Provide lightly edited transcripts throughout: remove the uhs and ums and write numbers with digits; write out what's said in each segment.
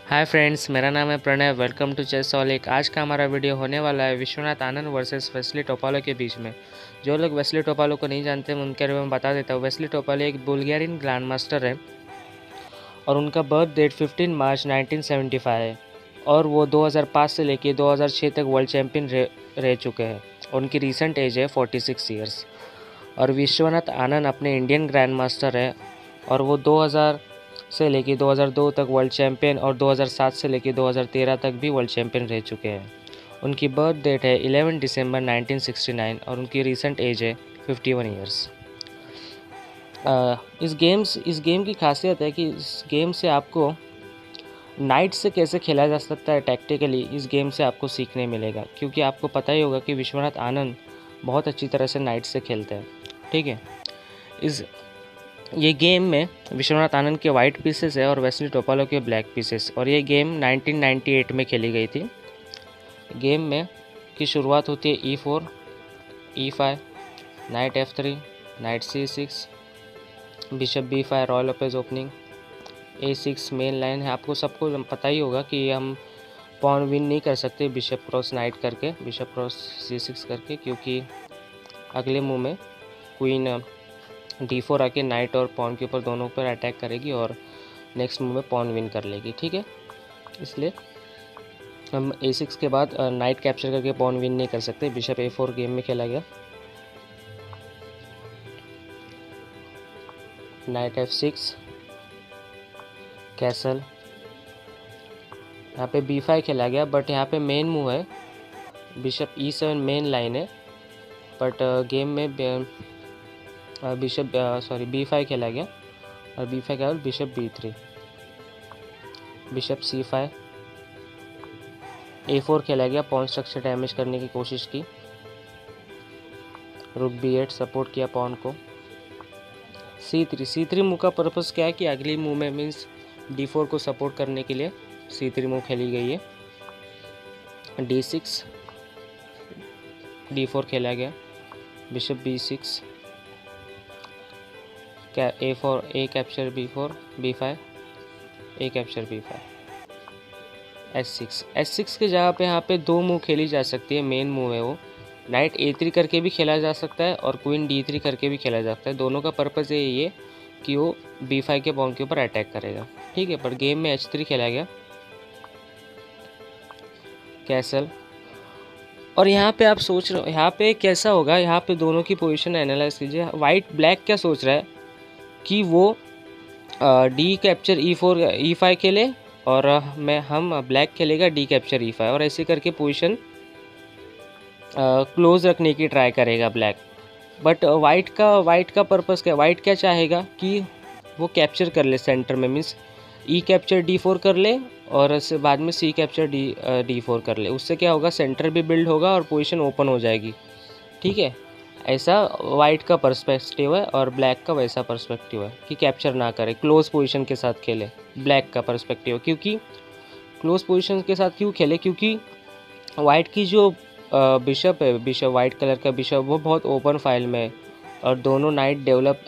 Hi friends, मेरा नाम है Pranay. Welcome to chess Solik. आज का हमारा वीडियो होने वाला है Viswanath Anand versus Wesley Topalov के बीच में। जो लोग वेस्ली टोपालो को नहीं जानते हैं उनके बारे में बता देता हूँ। वेस्ली टोपालो एक बुल्गारियन ग्रैंड मास्टर है और उनका बर्थ डेट 15 मार्च 1975 है और वो 2005 से लेकर 2006 तक वर्ल्ड चैम्पियन रह चुके हैं। उनकी रिसेंट एज है 46 ईयर्स। और विश्वनाथ आनंद अपने इंडियन ग्रैंड मास्टर है और वो 2000 से लेकर 2002 तक वर्ल्ड चैम्पियन और 2007 से लेकर 2013 तक भी वर्ल्ड चैम्पियन रह चुके हैं। उनकी बर्थ डेट है 11 दिसंबर 1969 और उनकी रिसेंट एज है 51 ईयर्स। इस गेम की खासियत है कि इस गेम से आपको नाइट से कैसे खेला जा सकता है टैक्टिकली, इस गेम से आपको सीखने मिलेगा। क्योंकि आपको पता ही होगा कि विश्वनाथ आनंद बहुत अच्छी तरह से नाइट से खेलते हैं। ठीक है, ये गेम में विश्वनाथ आनंद के वाइट पीसेस है और वेस्ली टोपालो के ब्लैक पीसेस। और ये गेम 1998 में खेली गई थी। गेम में की शुरुआत होती है E4, E5, knight F3, knight C6, bishop B5, Ruy Lopez opening, A6 main line है। आपको सबको पता ही होगा कि हम पॉन विन नहीं कर सकते बिशप क्रॉस नाइट करके, बिशप क्रॉस C6 करके, क्योंकि अगले मूव में क्वीन D4 आके नाइट और पॉन के ऊपर दोनों पर अटैक करेगी और नेक्स्ट मूव में पॉन विन कर लेगी। ठीक है, इसलिए हम A6 के बाद नाइट कैप्चर करके पॉन विन नहीं कर सकते। बिशप A4 गेम में खेला गया, नाइट F6, कैसल, यहाँ पे B5 खेला गया। बट यहाँ पे मेन मूव है बिशप E7 मेन लाइन है। बट गेम में B5 खेला गया और B5 के बाद bishop B3, bishop C5, A4 खेला गया, पॉन स्ट्रक्चर डैमेज करने की कोशिश की। रुक B8 सपोर्ट किया पॉन को। C3 मूव का पर्पस क्या है कि अगली मूव में मीन्स D4 को सपोर्ट करने के लिए C3 मूव खेली गई है। D6, D4 खेला गया, bishop B6, A4, A capture B4, B5, A capture B5, S6 के जगह पे यहाँ पे दो मूव खेली जा सकती है। मेन मूव है वो नाइट A3 करके भी खेला जा सकता है और क्वीन D3 करके भी खेला जा सकता है। दोनों का पर्पज़ ये है कि वो B5 के पॉन के ऊपर अटैक करेगा। ठीक है, पर गेम में H3 खेला गया, कैसल। और यहाँ पे आप सोच रहे हो यहाँ पे कैसा होगा, यहाँ पे दोनों की पोजीशन एनालाइज कीजिए। वाइट ब्लैक क्या सोच रहा है कि वो D कैप्चर E5 खेले और हम ब्लैक खेलेगा D कैप्चर E5 और ऐसे करके पोजीशन क्लोज रखने की ट्राई करेगा ब्लैक। बट वाइट का पर्पस क्या, वाइट क्या चाहेगा कि वो कैप्चर कर ले सेंटर में, मीन्स E कैप्चर D4 कर ले और उससे बाद में C कैप्चर D4 कर ले। उससे क्या होगा, सेंटर भी बिल्ड होगा और पोजीशन ओपन हो जाएगी। ठीक है, ऐसा वाइट का पर्सपेक्टिव है और ब्लैक का वैसा पर्सपेक्टिव है कि कैप्चर ना करे, क्लोज पोजीशन के साथ खेले। ब्लैक का पर्सपेक्टिव है क्योंकि क्लोज पोजीशन के साथ क्यों खेले, क्योंकि वाइट की जो बिशप है, बिशप वाइट कलर का बिशप, वो बहुत ओपन फाइल में है और दोनों नाइट डेवलप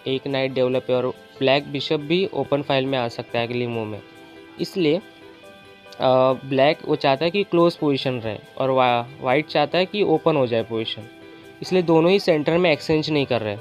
एक नाइट डेवलप है और ब्लैक बिशप भी ओपन फाइल में आ सकता है अगली मूव में। इसलिए ब्लैक वो चाहता है कि क्लोज पोजीशन रहे और वाइट चाहता है कि ओपन हो जाए पोजीशन। इसलिए दोनों ही सेंटर में एक्सचेंज नहीं कर रहे।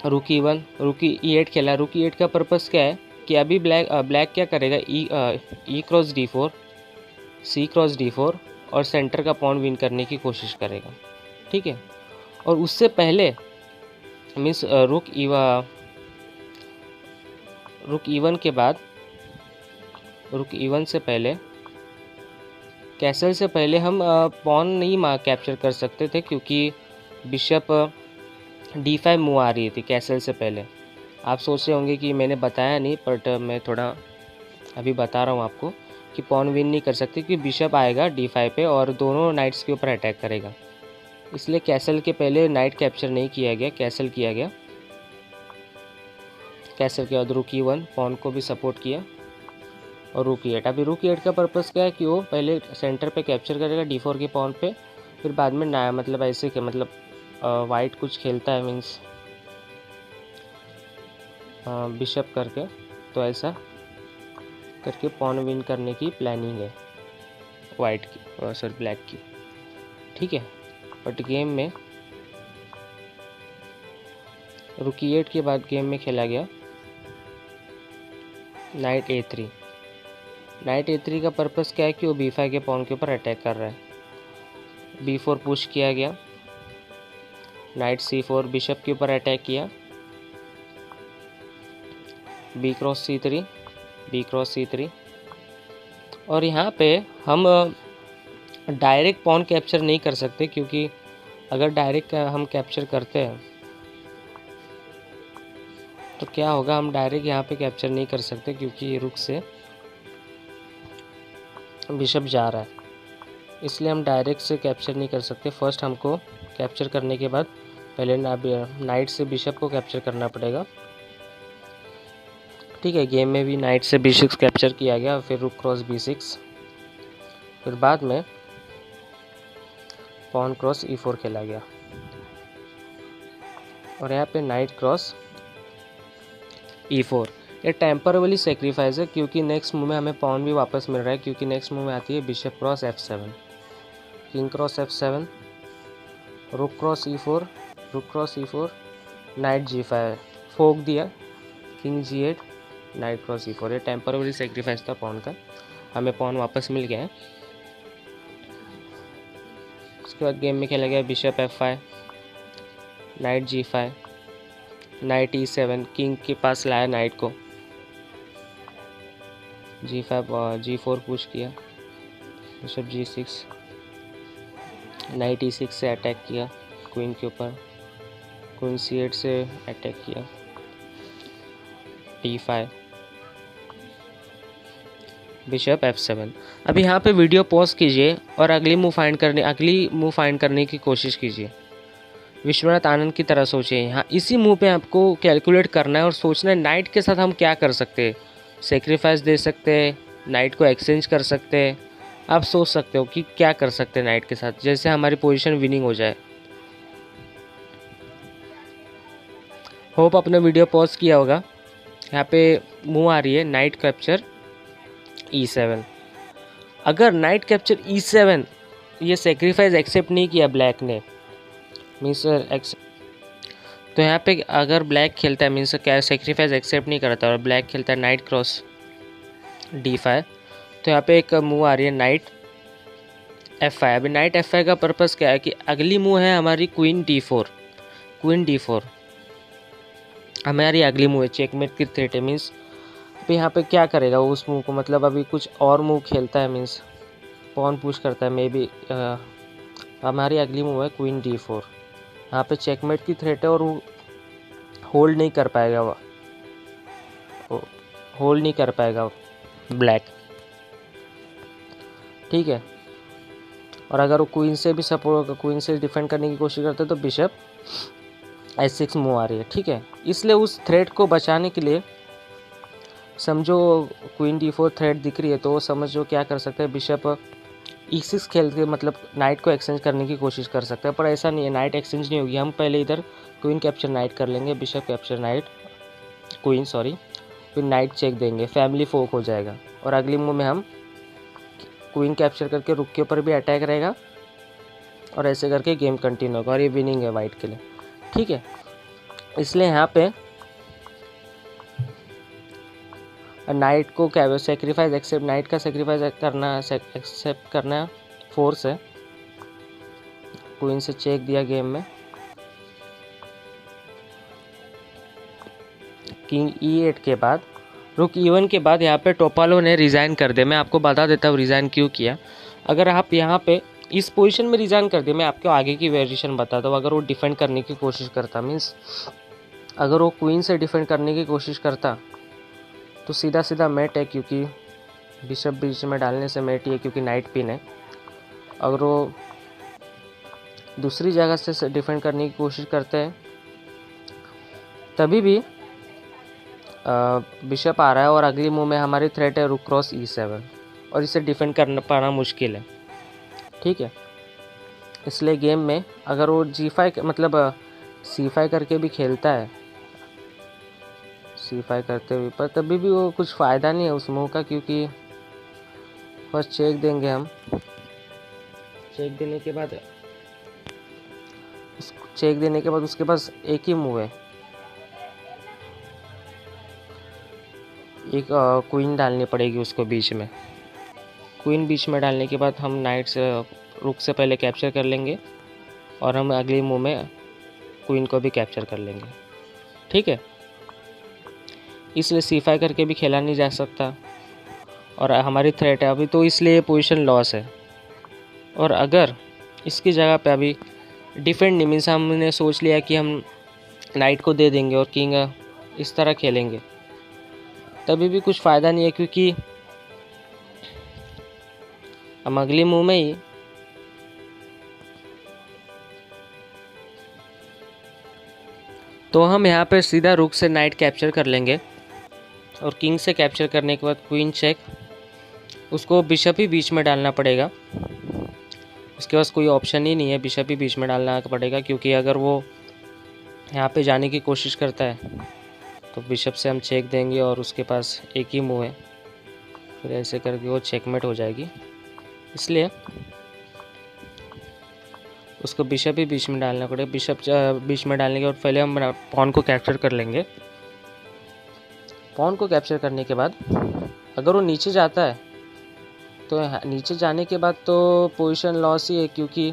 रुक E1, रुक E8 खेला। रुक E8 का पर्पस क्या है कि अभी ब्लैक क्या करेगा, E cross D4, C cross D4 और सेंटर का पॉन विन करने की कोशिश करेगा। ठीक है, और उससे पहले मीन्स रुक E1 के बाद, रुक E1 से पहले, कैसल से पहले हम पॉन नहीं कैप्चर कर सकते थे क्योंकि बिशप D5 मूव आ रही थी कैसल से पहले। आप सोच रहे होंगे कि मैंने बताया नहीं, बट मैं थोड़ा अभी बता रहा हूँ आपको कि पॉन विन नहीं कर सकते क्योंकि बिशप आएगा D5 पे और दोनों नाइट्स के ऊपर अटैक करेगा। इसलिए कैसल के पहले नाइट कैप्चर नहीं किया गया, कैसल किया गया। कैसल के बाद रुक E1, पॉन को भी सपोर्ट किया और रुक E8। अभी रुक E8 का पर्पस क्या है कि वो पहले सेंटर पे कैप्चर करेगा D4 के पॉन पे, फिर बाद में ना मतलब ऐसे के मतलब वाइट कुछ खेलता है मीन्स बिशप करके, तो ऐसा करके पॉन विन करने की प्लानिंग है वाइट की, सॉरी ब्लैक की, ठीक है। बट गेम में रुक E8 के बाद गेम में खेला गया नाइट A3। नाइट A3 का पर्पस क्या है कि वो B5 के पॉन के ऊपर अटैक कर रहा है। B4 पुश किया गया, नाइट C4 बिशप के ऊपर अटैक किया, B cross C3, B cross C3। और यहाँ पे हम डायरेक्ट पॉन कैप्चर नहीं कर सकते, क्योंकि अगर डायरेक्ट हम कैप्चर करते हैं तो क्या होगा, हम डायरेक्ट यहाँ पे कैप्चर नहीं कर सकते क्योंकि रुक से बिशप जा रहा है, इसलिए हम डायरेक्ट से कैप्चर नहीं कर सकते। फर्स्ट हमको कैप्चर करने के बाद पहले नाइट से बिशप को कैप्चर करना पड़ेगा, ठीक है। गेम में भी नाइट से B6 कैप्चर किया गया, फिर रुक क्रॉस B6, फिर बाद में पॉन क्रॉस E4 खेला गया, और यहाँ पे नाइट क्रॉस E4। ये टेम्पररी सेक्रीफाइस है, क्योंकि नेक्स्ट मूव में हमें पॉन भी वापस मिल रहा है, क्योंकि नेक्स्ट मूव में आती है bishop cross F7, king cross F7, रुक क्रॉस E4, रुक क्रॉस E4, नाइट G5, फोक दिया, king G8, night cross E4। ये टेम्पररी सेक्रीफाइस था पॉन का, हमें पॉन वापस मिल गया है। उसके बाद गेम में खेला गया bishop F5, night G5, night E7, king के पास लाया नाइट को, G5 G4 पुश किया, बिशप G6, नाइट E6 से अटैक किया क्वीन के ऊपर, क्वीन C8 से अटैक किया, D5, बिशप F7। अब यहाँ पे वीडियो पॉज कीजिए और अगली मूव फाइंड करने की कोशिश कीजिए। विश्वनाथ आनंद की तरह सोचिए। यहाँ इसी मूव पे आपको कैलकुलेट करना है और सोचना है नाइट के साथ हम क्या कर सकते हैं। सेक्रीफाइस दे सकते हैं, नाइट को एक्सचेंज कर सकते हैं। आप सोच सकते हो कि क्या कर सकते हैं नाइट के साथ, जैसे हमारी पोजीशन विनिंग हो जाए। होप आपने वीडियो पॉज किया होगा। यहाँ पे मूव आ रही है नाइट कैप्चर E7। अगर नाइट कैप्चर E7 ये सेक्रीफाइस एक्सेप्ट नहीं किया ब्लैक ने, मीन्स तो यहाँ पे अगर ब्लैक खेलता है मीन्स क्या सेक्रीफाइस एक्सेप्ट नहीं करता और ब्लैक खेलता है नाइट क्रॉस D5, तो यहाँ पे एक मूव आ रही है नाइट F5। अभी नाइट F5 का पर्पस क्या है कि अगली मूव है हमारी क्वीन D4, क्वीन D4 हमारी अगली मूव है। चेकमेट की थ्रेट है, मीन्स अभी यहाँ पे क्या करेगा उस मूव को, मतलब अभी कुछ और मूव खेलता है, मीन्स पॉन पुश करता है मे बी। हमारी अगली मूव है क्वीन D4, यहाँ पे चेकमेट की थ्रेट है और वो होल्ड नहीं कर पाएगा, होल्ड नहीं कर पाएगा ब्लैक, ठीक है। और अगर वो क्वीन से भी क्वीन से डिफेंड करने की कोशिश करते तो बिशप H6 मूव आ रही है, ठीक है। इसलिए उस थ्रेट को बचाने के लिए समझो क्वीन D4 थ्रेट दिख रही है तो समझो क्या कर सकते हैं, बिशप E6 खेल के मतलब नाइट को एक्सचेंज करने की कोशिश कर सकते हैं। पर ऐसा नहीं है, नाइट एक्सचेंज नहीं होगी। हम पहले इधर क्वीन कैप्चर नाइट कर लेंगे, bishop capture night queen sorry, फिर नाइट चेक देंगे, फैमिली फोक हो जाएगा। और अगली मूव में हम क्वीन कैप्चर करके रुक के ऊपर भी अटैक रहेगा और ऐसे करके गेम कंटिन्यू होगा और ये विनिंग है वाइट के लिए, ठीक है। इसलिए यहाँ पे नाइट को क्या सेक्रीफाइस एक्सेप्ट, नाइट का सेक्रीफाइस एक्सेप्ट करना फोर्स है। क्वीन से चेक दिया गेम में, किंग E8 के बाद रुक E1 के बाद यहाँ पे टोपालो ने रिज़ाइन कर दिया। मैं आपको बता देता हूँ रिज़ाइन क्यों किया। अगर आप यहाँ पे इस पोजीशन में रिज़ाइन कर दिया, मैं आपको आगे की वेरिएशन बताता हूँ। अगर वो डिफेंड करने की कोशिश करता, मीन्स अगर वो क्वीन से डिफेंड करने की कोशिश करता तो सीधा सीधा मेट है, क्योंकि बिशप बीच में डालने से मेट ही है, क्योंकि नाइट पिन है। अगर वो दूसरी जगह से डिफेंड करने की कोशिश करते हैं तभी भी बिशप आ रहा है और अगली मूव में हमारी थ्रेट है रुक क्रॉस E7 और इसे डिफेंड करना पाना मुश्किल है, ठीक है। इसलिए गेम में अगर वो G5 मतलब C5 करके भी खेलता है, C5 करते हुए, पर तभी भी वो कुछ फ़ायदा नहीं है उस मूव का, क्योंकि फर्स्ट चेक देंगे हम। चेक देने के बाद उसके पास एक ही मूव है, एक क्वीन डालनी पड़ेगी उसको बीच में। क्वीन बीच में डालने के बाद हम नाइट से रुक से पहले कैप्चर कर लेंगे और हम अगले मूव में क्वीन को भी कैप्चर कर लेंगे, ठीक है। इसलिए C5 करके भी खेला नहीं जा सकता और हमारी थ्रेट है अभी, तो इसलिए पोजीशन लॉस है। और अगर इसकी जगह पे अभी डिफेंड नहीं, मीन्स हमने सोच लिया कि हम नाइट को दे देंगे और किंग इस तरह खेलेंगे, तभी भी कुछ फ़ायदा नहीं है, क्योंकि हम अगली मूव में ही तो हम यहाँ पे सीधा रुक से नाइट कैप्चर कर लेंगे और किंग से कैप्चर करने के बाद क्वीन चेक, उसको बिशप ही बीच में डालना पड़ेगा। उसके पास कोई ऑप्शन ही नहीं है, बिशप ही बीच में डालना पड़ेगा, क्योंकि अगर वो यहाँ पे जाने की कोशिश करता है तो बिशप से हम चेक देंगे और उसके पास एक ही मूव है, फिर ऐसे करके वो चेकमेट हो जाएगी। इसलिए उसको बिशप ही बीच में डालना पड़ेगा। बिशप बीच में डालने के बाद पहले हम पॉन को कैप्चर कर लेंगे। पॉन को कैप्चर करने के बाद अगर वो नीचे जाता है तो नीचे जाने के बाद तो पोजीशन लॉस ही है, क्योंकि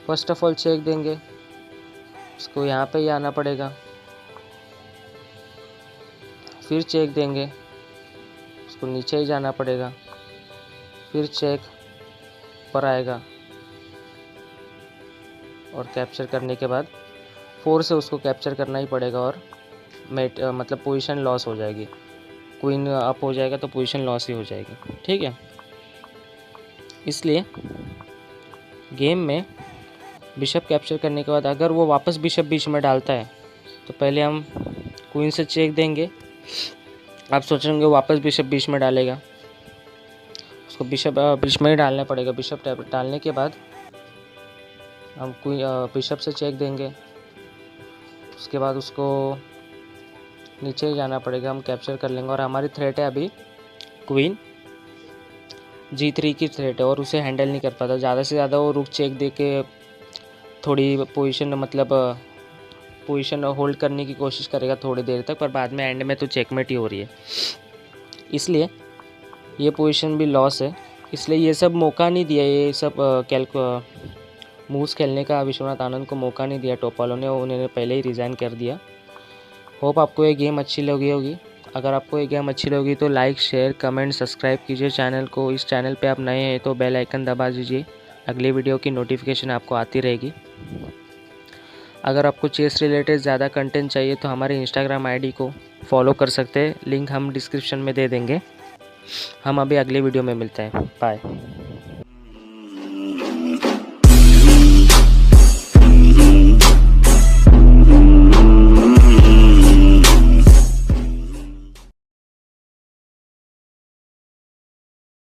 फर्स्ट ऑफ ऑल चेक देंगे, उसको यहाँ पे ही आना पड़ेगा, फिर चेक देंगे, उसको नीचे ही जाना पड़ेगा, फिर चेक पर आएगा और कैप्चर करने के बाद 4 से उसको कैप्चर करना ही पड़ेगा और मतलब पोजीशन लॉस हो जाएगी। क्वीन अप हो जाएगा तो पोजीशन लॉस ही हो जाएगी, ठीक है। इसलिए गेम में बिशप कैप्चर करने के बाद अगर वो वापस बिशप बीच में डालता है तो पहले हम क्वीन से चेक देंगे। आप सोचेंगे वापस बिशप बीच में डालेगा, उसको बिशप बीच में ही डालना पड़ेगा। बिशप डालने के बाद हम बिशप से चेक देंगे, उसके बाद उसको नीचे ही जाना पड़ेगा, हम कैप्चर कर लेंगे। और हमारी थ्रेट है अभी क्वीन G3 की थ्रेट है और उसे हैंडल नहीं कर पाता। ज़्यादा से ज़्यादा वो रुक चेक दे के थोड़ी पोजीशन मतलब पोजीशन होल्ड करने की कोशिश करेगा थोड़ी देर तक, पर बाद में एंड में तो चेकमेट ही हो रही है। इसलिए ये पोजीशन भी लॉस है। इसलिए ये सब मौका नहीं दिया, ये सब मूव्स खेलने का विश्वनाथ आनंद को मौका नहीं दिया टॉप वालों ने, उन्होंने पहले ही रिज़ाइन कर दिया। होप आपको ये गेम अच्छी लगी होगी। अगर आपको ये गेम अच्छी लगी तो लाइक, शेयर, कमेंट, सब्सक्राइब कीजिए चैनल को। इस चैनल पे आप नए हैं तो बेल आइकन दबा दीजिए, अगली वीडियो की नोटिफिकेशन आपको आती रहेगी। अगर आपको चेस रिलेटेड ज़्यादा कंटेंट चाहिए तो हमारे इंस्टाग्राम आईडी को फॉलो कर सकते हैं, लिंक हम डिस्क्रिप्शन में दे देंगे। हम अभी अगली वीडियो में मिलते हैं, बाय।